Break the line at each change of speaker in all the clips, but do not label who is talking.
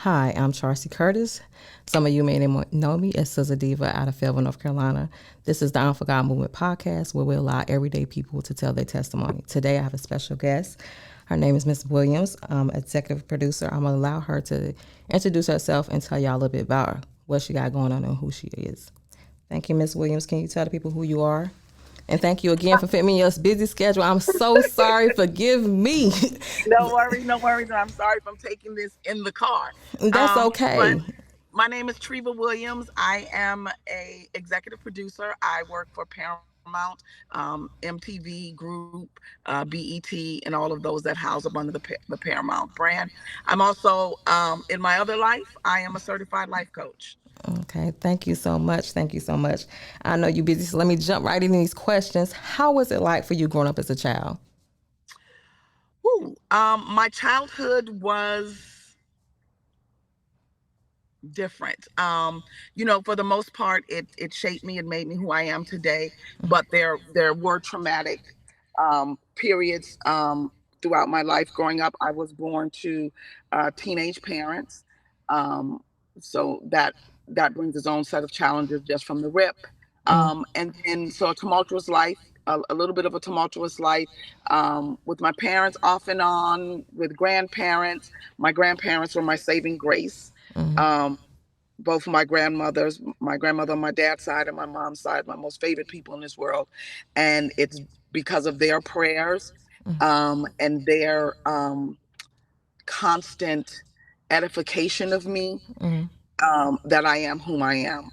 Hi, I'm Charcy Curtis. Some of you may know me as Sizzle Diva out of Fayetteville, North Carolina. This is the IM4GOD Movement podcast where we allow everyday people to tell their testimony. Today I have a special guest. Her name is Miss Williams, executive producer. I'm going to allow her to introduce herself and tell y'all a little bit about what she got going on and who she is. Thank you, Miss Williams. Can you tell the people who you are? And thank you again for fitting me in your busy schedule. I'm so sorry. Forgive me.
No worries, no worries. And I'm sorry if I'm taking this in the car.
That's
But
okay.
my name is Treiva Williams. I am a executive producer. I work for Paramount, MTV Group, BET, and all of those that house up under the Paramount brand. I'm also, in my other life, I am a certified life coach.
Okay, thank you so much. Thank you so much. I know you're busy, so let me jump right into these questions. How was it like for you growing up as a child?
My childhood was different. For the most part, it shaped me and made me who I am today. But there were traumatic periods throughout my life growing up. I was born to teenage parents, um, so that brings its own set of challenges just from the rip. And so a tumultuous life. A little bit of a tumultuous life with my parents off and on, with grandparents. My grandparents were my saving grace. Um, Both of my grandmothers, my grandmother on my dad's side and my mom's side, my most favorite people in this world. And it's because of their prayers and their constant edification of me that I am whom I am.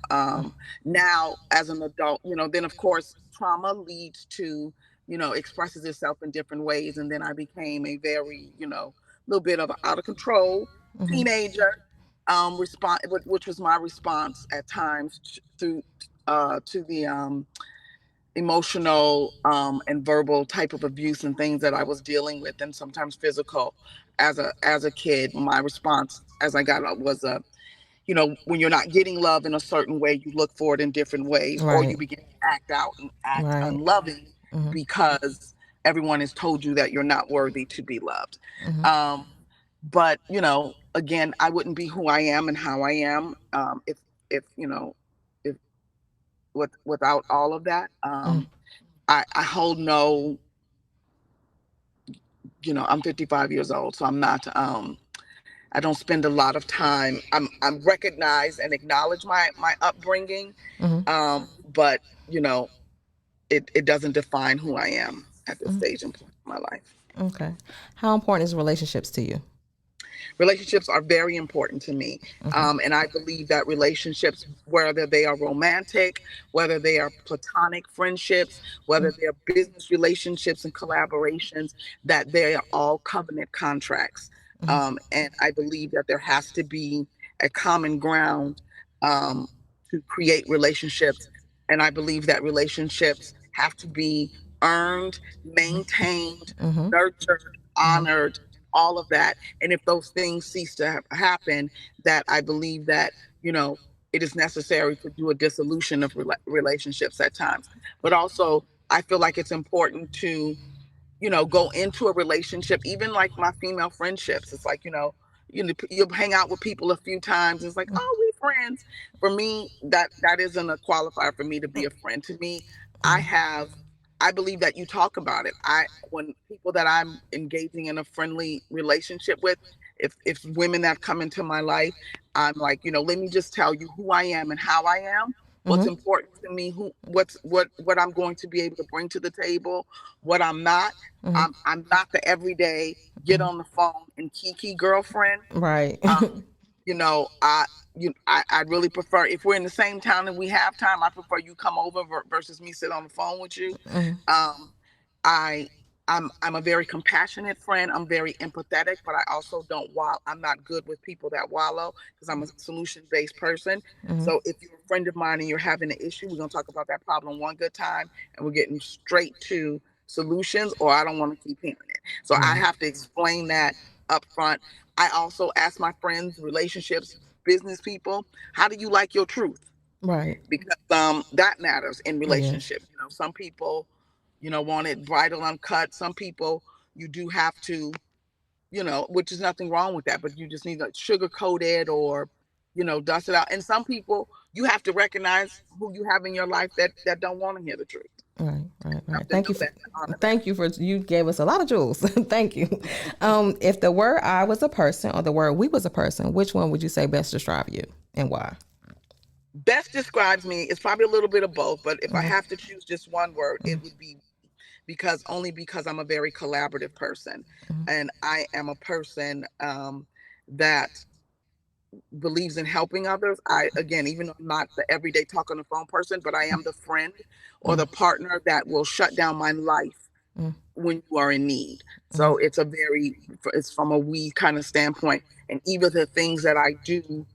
Now, as an adult, then of course, trauma leads to, expresses itself in different ways. And then I became a very, little bit of an out of control teenager, which was my response at times to the emotional and verbal type of abuse and things that I was dealing with, and sometimes physical. As a kid, my response as I got up was when you're not getting love in a certain way, you look for it in different ways, or you
Right,
begin to act out and act
right.
unloving because everyone has told you that you're not worthy to be loved. Um, but again, I wouldn't be who I am and how I am if if without all of that. I hold no, I'm 55 years old, so I'm not. I don't spend a lot of time. I'm recognized and acknowledge my upbringing, but it doesn't define who I am at this stage in my life.
Okay. How important is relationships to you?
Relationships are very important to me, and I believe that relationships, whether they are romantic, whether they are platonic friendships, whether they're business relationships and collaborations, that they are all covenant contracts. And I believe that there has to be a common ground to create relationships. And I believe that relationships have to be earned, maintained, nurtured, honored, all of that. And if those things cease to happen, that I believe that, it is necessary to do a dissolution of relationships at times. But also, I feel like it's important to go into a relationship, even like my female friendships. It's like, you'll hang out with people a few times. It's like, oh, we friends. For me, that isn't a qualifier for me to be a friend. To me, I have, I believe that you talk about it. When people that I'm engaging in a friendly relationship with, if women that come into my life, I'm like, let me just tell you who I am and how I am, what's important to me, what I'm going to be able to bring to the table, what I'm not. I'm not the everyday get on the phone and kiki girlfriend.
Right.
You know, I I really prefer, if we're in the same town and we have time, I prefer you come over versus me sit on the phone with you. Um, I I'm a very compassionate friend. I'm very empathetic, but I also don't wallow. I'm not good with people that wallow because I'm a solution based person. So if you're a friend of mine and you're having an issue, we're gonna talk about that problem one good time, and we're getting straight to solutions, or I don't want to keep hearing it. So I
Right.
have to explain that up front. I also ask my friends, relationships, business people, how do you like your truth?
Right.
Because that matters in
Yes.
relationships. Some people, want it bridal uncut. Some people, you do have to which is nothing wrong with that, but you just need to sugarcoat it or, dust it out. And some people, you have to recognize who you have in your life that don't want to hear the truth.
Right, right,
You
right.
have to know that and honor that.
You gave us a lot of jewels. Thank you. If the word I was a person or the word we was a person, which one would you say best describe you and why?
Best describes me. It's probably a little bit of both, but if I have to choose just one word, it would be because I'm a very collaborative person, and I am a person that believes in helping others. Again, even though I'm not the everyday talk on the phone person, but I am the friend or the partner that will shut down my life when you are in need. So it's from a we kind of standpoint. And even the things that I do,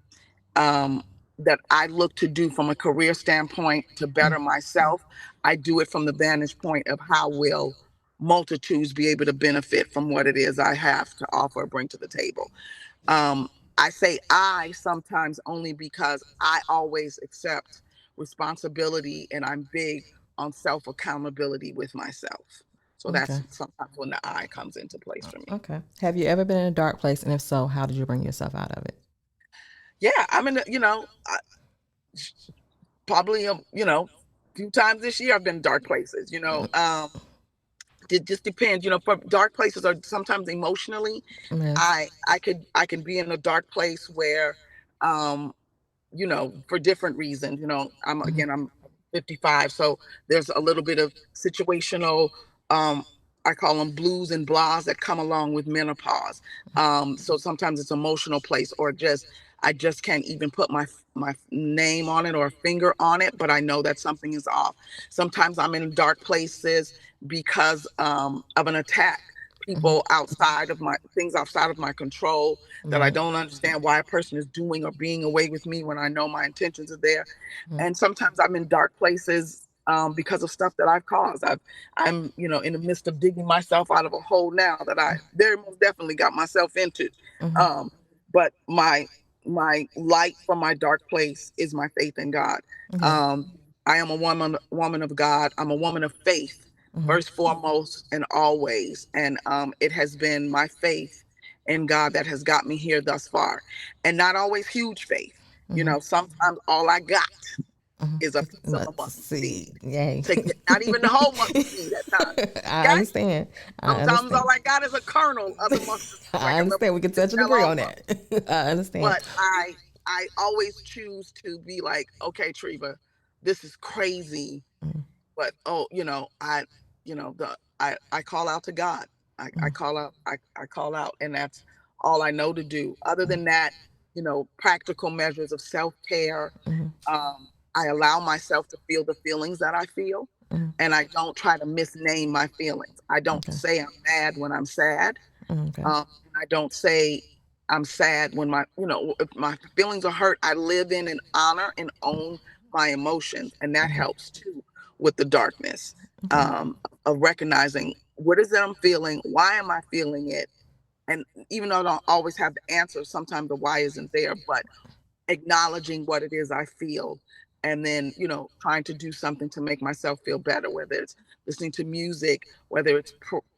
um, that I look to do from a career standpoint to better myself, I do it from the vantage point of how will multitudes be able to benefit from what it is I have to offer or bring to the table. Um, I say I sometimes only because I always accept responsibility and I'm big on self accountability with myself. So
Okay.
that's sometimes when the I comes into place for me.
Okay. Have you ever been in a dark place, and if so, how did you bring yourself out of it?
Yeah, I'm in probably, few times this year I've been in dark places, it just depends, for dark places are sometimes emotionally,
Yes.
I can be in a dark place where, um, for different reasons. I'm 55, so there's a little bit of situational, I call them blues and blahs that come along with menopause. So sometimes it's emotional place or just I just can't even put my name on it or a finger on it, but I know that something is off. Sometimes I'm in dark places because of an attack. People outside of my things outside of my control that I
Right.
don't understand why a person is doing or being away with me when I know my intentions are there. And sometimes I'm in dark places because of stuff that I've caused. I'm in the midst of digging myself out of a hole now that I very most definitely got myself into. Um, but my light from my dark place is my faith in God.
Yeah.
Um, I am a woman of God. I'm a woman of faith first, foremost, and always. And it has been my faith in God that has got me here thus far. And not always huge faith. Sometimes all I got is a piece of a
Must
mustard seed.
see. Yay.
Not even the whole mustard seed at times.
I
Okay?
understand. I
Sometimes all
understand.
I got is a kernel of the mustard seed.
I
Like a little
understand. We can
it
touch and
fell
agree
off
on
of.
that. I understand.
But I always choose to be like, okay, Treva, this is crazy. But I call out to God. I call out, and that's all I know to do. Other than that, practical measures of self-care. I allow myself to feel the feelings that I feel, and I don't try to misname my feelings. I don't
Okay.
say I'm mad when I'm sad.
Okay.
And I don't say I'm sad when if my feelings are hurt. I live in and honor and own my emotions, and that helps too with the darkness,
Okay.
um, of recognizing what is it I'm feeling, why am I feeling it, and even though I don't always have the answer, sometimes the why isn't there, but acknowledging what it is I feel, and then trying to do something to make myself feel better, whether it's listening to music, whether it's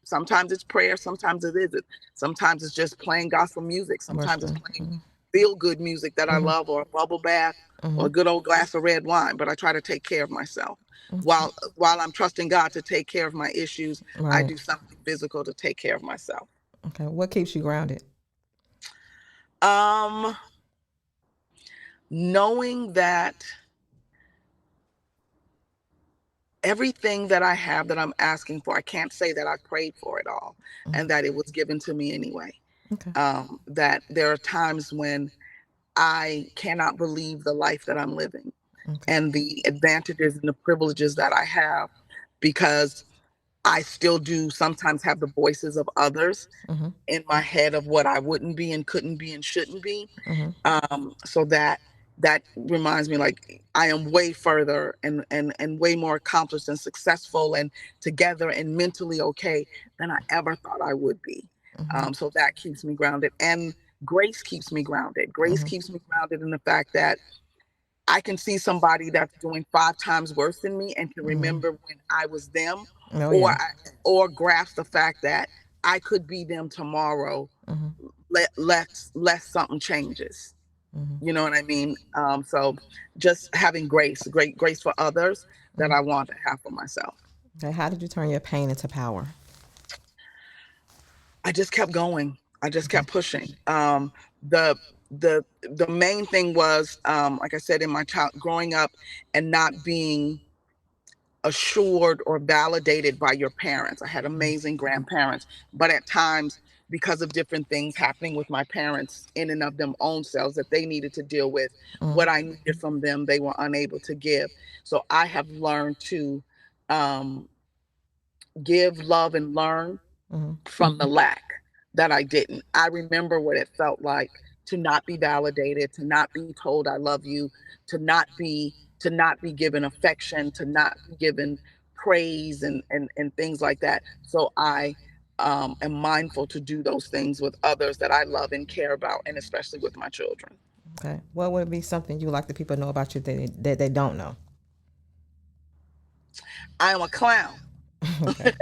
sometimes it's prayer, sometimes it isn't, sometimes it's just playing gospel music, sometimes it's
Worshiping.
playing feel good music that I love, or a bubble bath, or a good old glass of red wine. But I try to take care of myself while I'm trusting God to take care of my issues. I
Right.
do something physical to take care of myself.
Okay. What keeps you grounded?
um Knowing that everything that I have that I'm asking for, I can't say that I prayed for it all and that it was given to me anyway.
Okay.
That there are times when I cannot believe the life that I'm living
Okay.
and the advantages and the privileges that I have, because I still do sometimes have the voices of others in my head of what I wouldn't be and couldn't be and shouldn't be. So that reminds me, like, I am way further and way more accomplished and successful and together and mentally okay than I ever thought I would be. So that keeps me grounded, and grace keeps me grounded. Grace keeps me grounded in the fact that I can see somebody that's doing 5 times worse than me and can remember when I was them,
Oh
or
yeah.
or grasp the fact that I could be them tomorrow.
Mm-hmm.
Less something changes.
Mm-hmm.
You know what I mean? So just having grace, great grace for others that
Mm-hmm.
I want to have for myself.
Okay. How did you turn your pain into power?
I just kept going. I just
Okay.
kept pushing. The the main thing was, like I said, in my child growing up and not being assured or validated by your parents. I had amazing grandparents, but at times, because of different things happening with my parents in and of them own selves that they needed to deal with,
Mm-hmm.
what I needed from them, they were unable to give. So I have learned to um, give, love, and learn
Mm-hmm.
from the lack that I didn't. I remember what it felt like to not be validated, to not be told I love you, to not be given affection, to not be given praise and things like that. So I am mindful to do those things with others that I love and care about, and especially with my children.
Okay. What would be something you like the people to know about you that they don't know?
I am a clown.
Okay.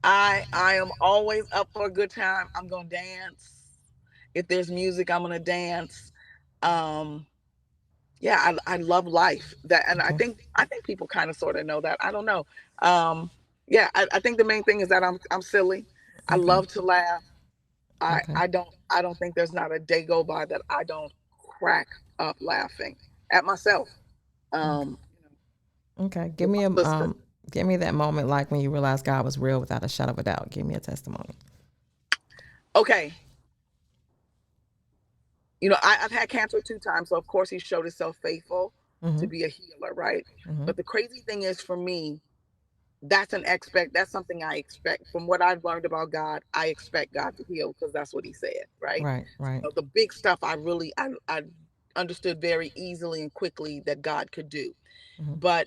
I am always up for a good time. I'm gonna dance. If there's music, I'm gonna dance. Um, yeah, I love life. That, and
Okay.
I think people kind of sort of know that. I don't know. Um, yeah, I think the main thing is that I'm silly. I
Okay.
love to laugh.
Okay.
I don't think there's not a day go by that I don't crack up laughing at myself.
Okay.
Um,
Okay.
with my sister.
Give me that moment like when you realized God was real without a shadow of a doubt. Give me a testimony.
Okay, I've had cancer 2 times, so of course he showed himself faithful
Mm-hmm.
to be a healer, right?
Mm-hmm.
But the crazy thing is for me, that's something I expect from what I've learned about God. I expect God to heal because that's what he said, right?
Right. Right.
The big stuff I understood very easily and quickly that God could do.
Mm-hmm.
But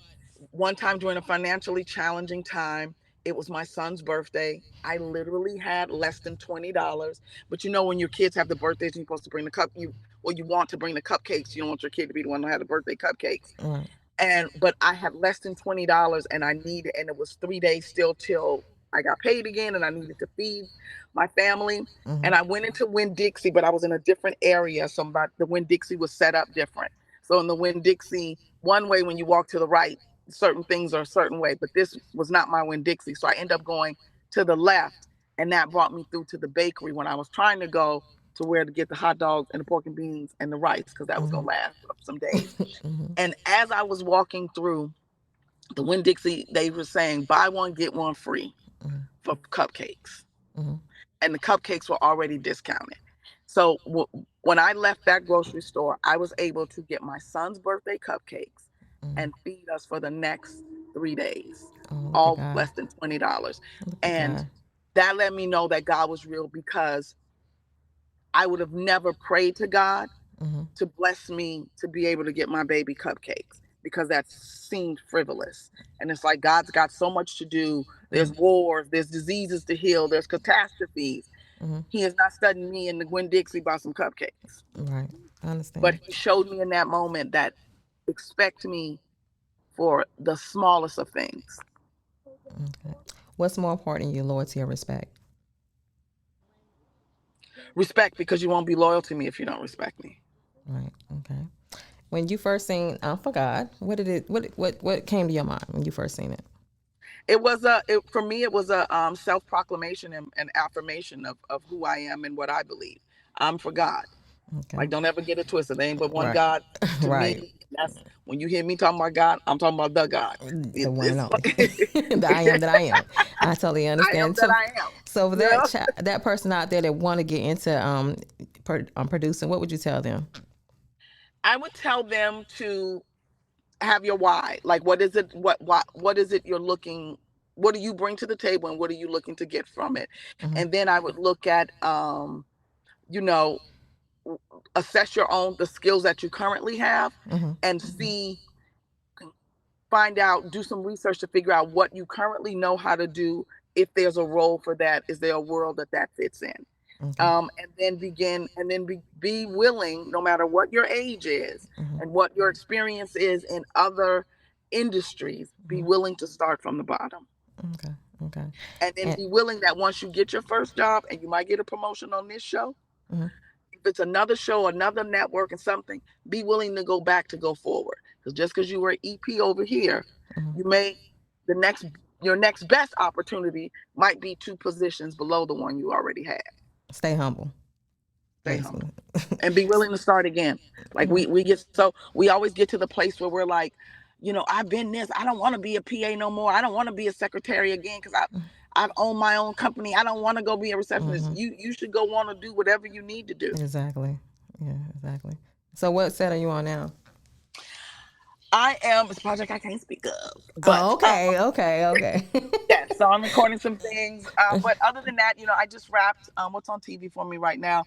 one time during a financially challenging time, it was my son's birthday. I literally had less than $20. But when your kids have the birthdays, you're supposed to bring the cup you well, you want to bring the cupcakes. You don't want your kid to be the one who had the birthday cupcakes.
Right.
And but I had less than $20 and and it was 3 days still till I got paid again and I needed to feed my family.
Mm-hmm.
And I went into Winn Dixie, but I was in a different area. So the Winn Dixie was set up different. So in the Winn Dixie, one way when you walk to the right, certain things are a certain way, but this was not my Winn Dixie. So I ended up going to the left, and that brought me through to the bakery when I was trying to go to where to get the hot dogs and the pork and beans and the rice because that was
Mm-hmm.
gonna last some days.
Mm-hmm.
And as I was walking through the Winn Dixie, they were saying buy one get one free for cupcakes,
Mm-hmm.
and the cupcakes were already discounted. So when I left that grocery store, I was able to get my son's birthday cupcakes
Mm-hmm.
and feed us for the next 3 days,
Oh, look at
all
God.
less than $20.
Look at
And
God.
that let me know that God was real because I would have never prayed to God
Mm-hmm.
to bless me to be able to get my baby cupcakes because that seemed frivolous. And it's like God's got so much to do. There's
Mm-hmm.
wars, there's diseases to heal, there's catastrophes.
Mm-hmm.
He is not studying me in the Winn Dixie about some cupcakes.
Right. I
But
understand.
he showed me in that moment that expect me for the smallest of things.
Okay. What's more important to you, loyalty or respect?
Respect, because you won't be loyal to me if you don't respect me.
Right. Okay. When you first seen For God, what did it? What came to your mind when you first seen it?
For me it was a self proclamation and affirmation of who I am and what I believe. I'm for God.
Okay.
Like, don't ever get it twisted. There ain't but one
Right.
God to
Right.
me. That's when you hear me talking about God, I'm talking about the God.
The one and
It's
only.
like
The I am that I am. I totally
I am
understand.
that
So,
I am.
so for
You know?
that person out there that want to get into producing, what would you tell them?
I would tell them to have your why. Like, what is it? What is it you're looking? What do you bring to the table, and what are you looking to get from it?
Mm-hmm.
And then I would look at, you know, assess the skills that you currently have,
Mm-hmm.
and see, find out, do some research to figure out what you currently know how to do. If there's a role for that, is there a world that fits in?
Okay.
And then be willing, no matter what your age is
Mm-hmm.
and what your experience is in other industries, be
Mm-hmm.
willing to start from the bottom.
Okay. Okay.
And then
And
be willing that once you get your first job and you might get a promotion on this show,
mhm,
if it's another show, another network and something, be willing to go back to go forward. Because just because you were EP over here,
mhm.
you may the next your next best opportunity might be 2 positions below the one you already had.
Stay humble,
Stay humble
basically.
and be willing to start again. Like
Mhm,
we always get to the place where we're like, I've been this. I don't want to be a PA no more. I don't want to be a secretary again because I've owned my own company. I don't want to go be a receptionist.
mhm.
You should go want to do whatever you need to do.
Exactly. Yeah, exactly. So what set are you on now?
I am it's a project I can't speak of,
Oh,
but
okay, okay, okay.
yes, so I'm recording some things. But other than that, I just wrapped what's on TV for me right now.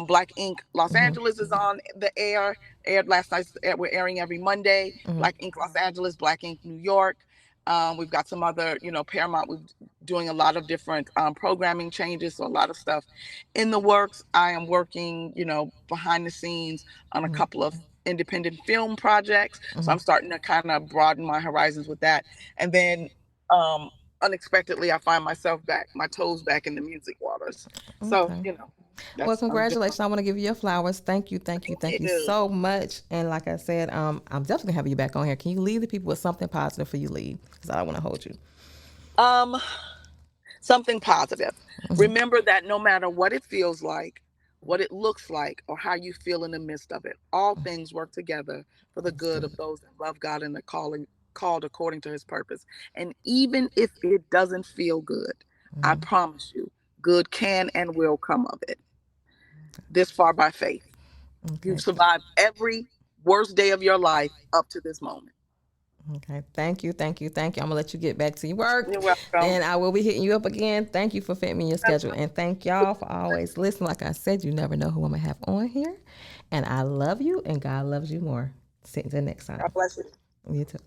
Black Ink Los
Mhm,
Angeles is on the air. Aired last night. We're airing every Monday.
mhm,
Black Ink Los Angeles, Black Ink New York. We've got some other, Paramount. We're doing a lot of different programming changes, so a lot of stuff in the works. I am working, behind the scenes on a
mhm,
couple of independent film projects. So
mhm.
I'm starting to kind of broaden my horizons with that. And then um, unexpectedly, I find myself my toes back in the music waters. So,
Okay. Well,
that's I'm just
congratulations. I want to give you your flowers. Thank you, thank you, thank
thank
you
you.
so much. And like I said, I'm definitely gonna have you back on here. Can you leave the people with something positive for you leave? Because I don't want to hold you.
Um, Something positive.
Mhm.
Remember that no matter what it feels like, what it looks like, or how you feel in the midst of it, all things work together for the
That's
good
good.
of those that love God and are called according to his purpose. And even if it doesn't feel good, I
Mhm.
promise you, good can and will come of it. This far by faith. You've
Okay.
survived every worst day of your life up to this moment.
Okay. Thank you, thank you, thank you. I'm gonna let you get back to your work.
You're welcome.
And I will be hitting you up again. Thank you for fitting me in your schedule. And thank y'all for always listening. Like I said, you never know who I'm gonna have on here. And I love you and God loves you more. See you the next time.
God bless you.
You too.